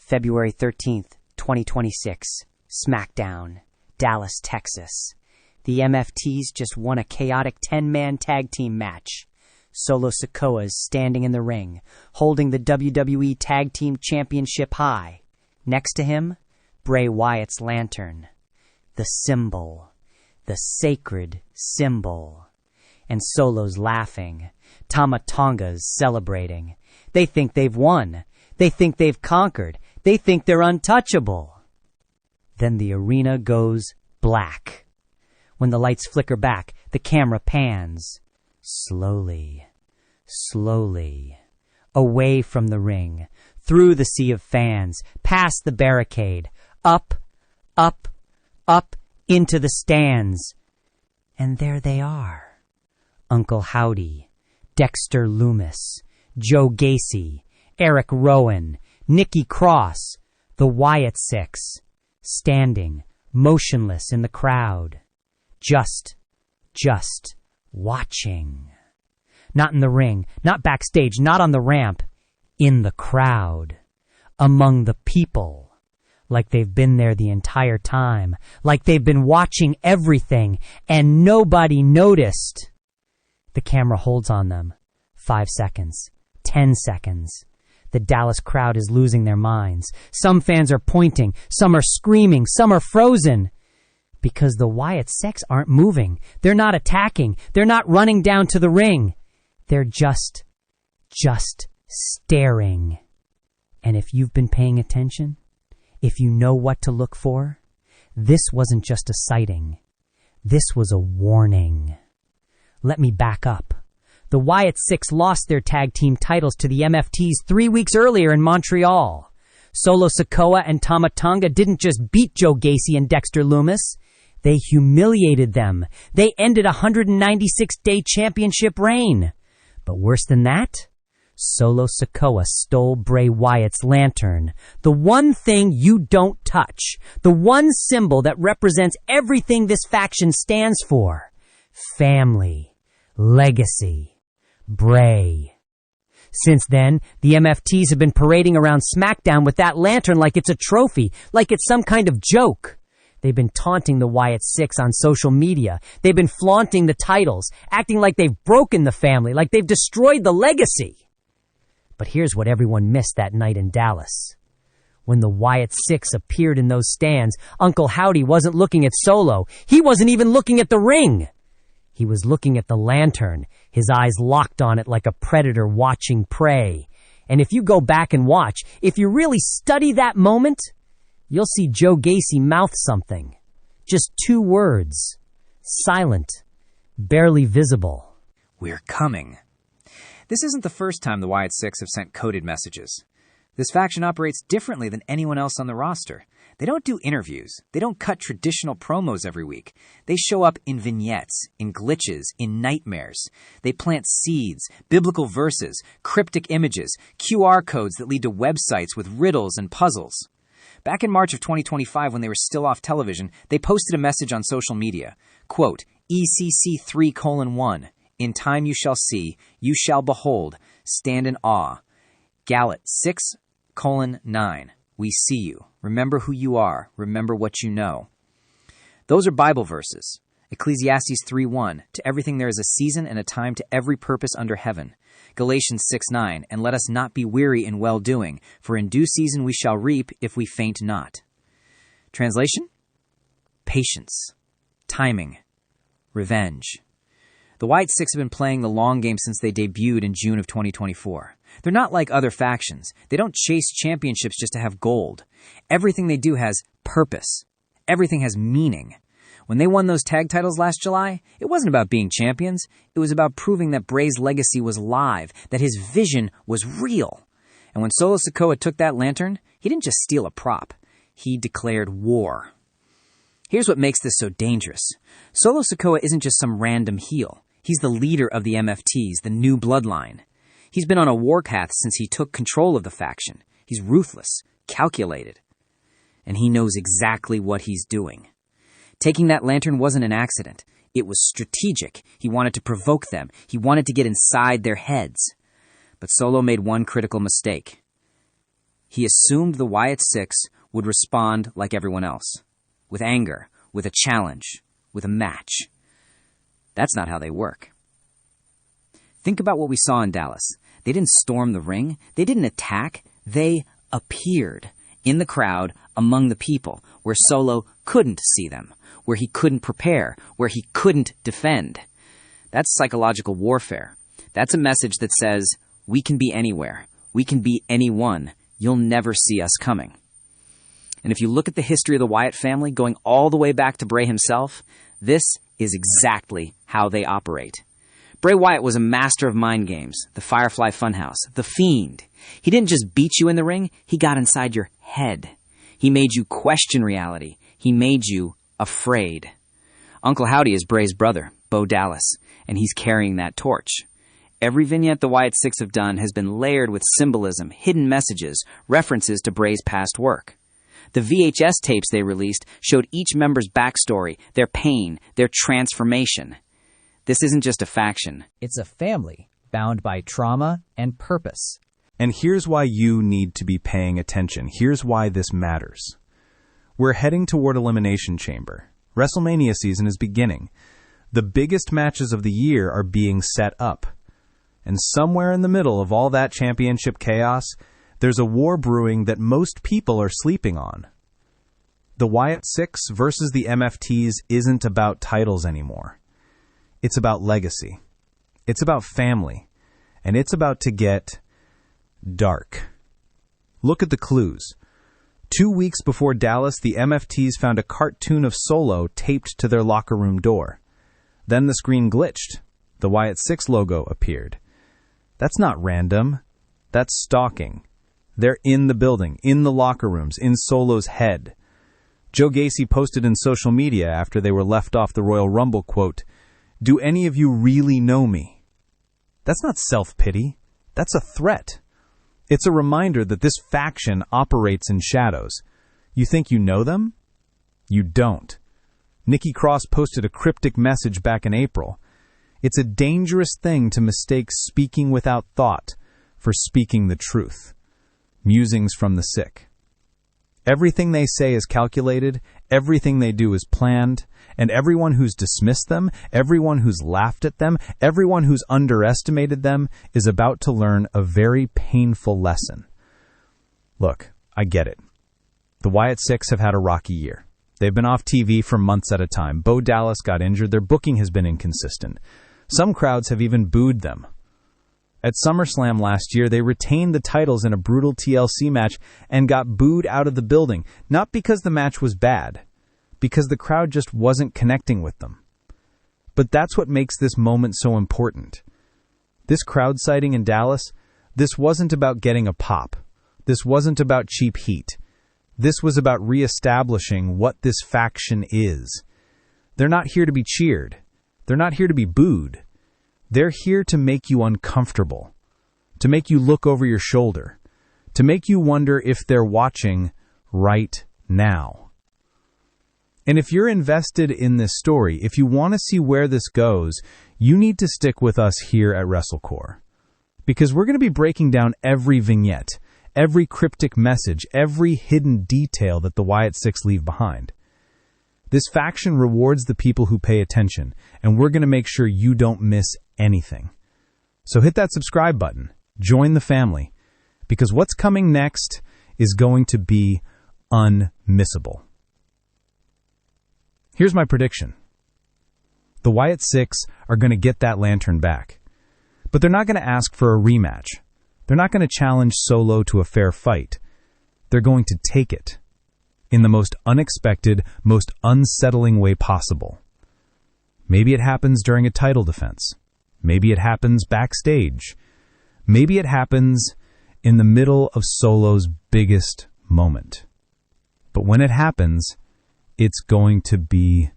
February 13th, 2026. SmackDown, Dallas, Texas. The MFTs just won a chaotic 10-man tag team match. Solo Sikoa is standing in the ring, holding the WWE Tag Team Championship high. Next to him, Bray Wyatt's lantern. The symbol. The sacred symbol. And Solo's laughing. Tama Tonga's celebrating. They think they've won. They think they've conquered. They think they're untouchable. Then the arena goes black. When the lights flicker back, the camera pans. Slowly, slowly, away from the ring, through the sea of fans, past the barricade, up, up, up, into the stands. And there they are. Uncle Howdy, Dexter Loomis, Joe Gacy, Eric Rowan, Nikki Cross, the Wyatt Sicks, standing, motionless in the crowd. Just watching. Not in the ring, not backstage, not on the ramp. In the crowd. Among the people. Like they've been there the entire time. Like they've been watching everything and nobody noticed. The camera holds on them. 5 seconds. 10 seconds. The Dallas crowd is losing their minds. Some fans are pointing. Some are screaming. Some are frozen. Because the Wyatt Sicks aren't moving. They're not attacking. They're not running down to the ring. They're just staring. And if you've been paying attention, if you know what to look for, this wasn't just a sighting. This was a warning. Let me back up. The Wyatt Sicks lost their tag team titles to the MFTs 3 weeks earlier in Montreal. Solo Sikoa and Tama Tonga didn't just beat Joe Gacy and Dexter Loomis. They humiliated them. They ended a 196-day championship reign. But worse than that, Solo Sikoa stole Bray Wyatt's lantern. The one thing you don't touch. The one symbol that represents everything this faction stands for. Family. Legacy. Bray. Since then, the MFTs have been parading around SmackDown with that lantern like it's a trophy, like it's some kind of joke. They've been taunting the Wyatt Sicks on social media. They've been flaunting the titles, acting like they've broken the family, like they've destroyed the legacy. But here's what everyone missed that night in Dallas. When the Wyatt Sicks appeared in those stands, Uncle Howdy wasn't looking at Solo. He wasn't even looking at the ring. He was looking at the lantern, his eyes locked on it like a predator watching prey. And if you go back and watch, if you really study that moment, you'll see Joe Gacy mouth something. Just 2 words. Silent. Barely visible. We're coming. This isn't the first time the Wyatt Sicks have sent coded messages. This faction operates differently than anyone else on the roster. They don't do interviews. They don't cut traditional promos every week. They show up in vignettes, in glitches, in nightmares. They plant seeds, biblical verses, cryptic images, QR codes that lead to websites with riddles and puzzles. Back in March of 2025, when they were still off television, they posted a message on social media. Quote, ECC3:1. In time you shall see, you shall behold, stand in awe. Gallat 6:9. We see you. Remember who you are. Remember what you know. Those are Bible verses. Ecclesiastes 3:1. To everything there is a season and a time to every purpose under heaven. Galatians 6:9. And let us not be weary in well-doing, for in due season we shall reap if we faint not. Translation? Patience. Timing. Revenge. The Wyatt Sicks have been playing the long game since they debuted in June of 2024. They're not like other factions. They don't chase championships just to have gold. Everything they do has purpose. Everything has meaning. When they won those tag titles last July, it wasn't about being champions. It was about proving that Bray's legacy was live, that his vision was real. And when Solo Sikoa took that lantern, he didn't just steal a prop. He declared war. Here's what makes this so dangerous. Solo Sikoa isn't just some random heel. He's the leader of the MFTs, the new bloodline. He's been on a warpath since he took control of the faction. He's ruthless, calculated, and he knows exactly what he's doing. Taking that lantern wasn't an accident. It was strategic. He wanted to provoke them. He wanted to get inside their heads. But Solo made one critical mistake. He assumed the Wyatt Sicks would respond like everyone else, with anger, with a challenge, with a match. That's not how they work. Think about what we saw in Dallas. They didn't storm the ring. They didn't attack. They appeared in the crowd among the people, where Solo couldn't see them, where he couldn't prepare, where he couldn't defend. That's psychological warfare. That's a message that says, we can be anywhere. We can be anyone. You'll never see us coming. And if you look at the history of the Wyatt family, going all the way back to Bray himself, this is exactly how they operate. Bray Wyatt was a master of mind games, the Firefly Funhouse, the Fiend. He didn't just beat you in the ring, he got inside your head. He made you question reality. He made you afraid. Uncle Howdy is Bray's brother, Bo Dallas, and he's carrying that torch. Every vignette the Wyatt Sicks have done has been layered with symbolism, hidden messages, references to Bray's past work. The VHS tapes they released showed each member's backstory, their pain, their transformation. This isn't just a faction. It's a family bound by trauma and purpose. And here's why you need to be paying attention. Here's why this matters. We're heading toward Elimination Chamber. WrestleMania season is beginning. The biggest matches of the year are being set up. And somewhere in the middle of all that championship chaos, there's a war brewing that most people are sleeping on. The Wyatt Sicks versus the MFTs isn't about titles anymore. It's about legacy. It's about family. And it's about to get dark. Look at the clues. 2 weeks before Dallas, the MFTs found a cartoon of Solo taped to their locker room door. Then the screen glitched. The Wyatt Sicks logo appeared. That's not random. That's stalking. They're in the building, in the locker rooms, in Solo's head. Joe Gacy posted in social media after they were left off the Royal Rumble, quote, "Do any of you really know me?" That's not self-pity. That's a threat. It's a reminder that this faction operates in shadows. You think you know them? You don't. Nikki Cross posted a cryptic message back in April. It's a dangerous thing to mistake speaking without thought for speaking the truth. Musings from the sick. Everything they say is calculated, everything they do is planned, and everyone who's dismissed them, everyone who's laughed at them, everyone who's underestimated them is about to learn a very painful lesson. Look, I get it. The Wyatt Sicks have had a rocky year. They've been off TV for months at a time. Bo Dallas got injured. Their booking has been inconsistent. Some crowds have even booed them. At SummerSlam last year, they retained the titles in a brutal TLC match and got booed out of the building, not because the match was bad, because the crowd just wasn't connecting with them. But that's what makes this moment so important. This crowd sighting in Dallas, this wasn't about getting a pop. This wasn't about cheap heat. This was about reestablishing what this faction is. They're not here to be cheered. They're not here to be booed. They're here to make you uncomfortable, to make you look over your shoulder, to make you wonder if they're watching right now. And if you're invested in this story, if you want to see where this goes, you need to stick with us here at WrestleCore. Because we're going to be breaking down every vignette, every cryptic message, every hidden detail that the Wyatt Sicks leave behind. This faction rewards the people who pay attention, and we're going to make sure you don't miss anything. So hit that subscribe button, join the family, because what's coming next is going to be unmissable. Here's my prediction. The Wyatt Sicks are going to get that lantern back, but they're not going to ask for a rematch. They're not going to challenge Solo to a fair fight. They're going to take it. In the most unexpected, most unsettling way possible. Maybe it happens during a title defense. Maybe it happens backstage. Maybe it happens in the middle of Solo's biggest moment. But when it happens, it's going to be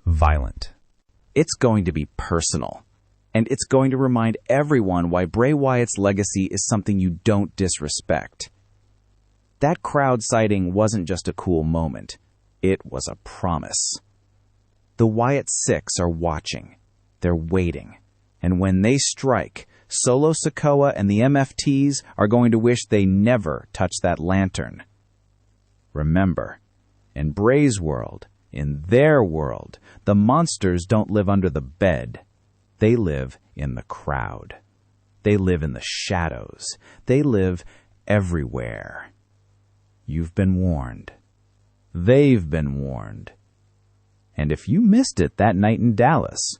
violent. It's going to be personal. And it's going to remind everyone why Bray Wyatt's legacy is something you don't disrespect. That crowd sighting wasn't just a cool moment. It was a promise. The Wyatt Sicks are watching. They're waiting. And when they strike, Solo Sikoa and the MFTs are going to wish they never touched that lantern. Remember, in Bray's world, in their world, the monsters don't live under the bed. They live in the crowd. They live in the shadows. They live everywhere. You've been warned. They've been warned. And if you missed it that night in Dallas,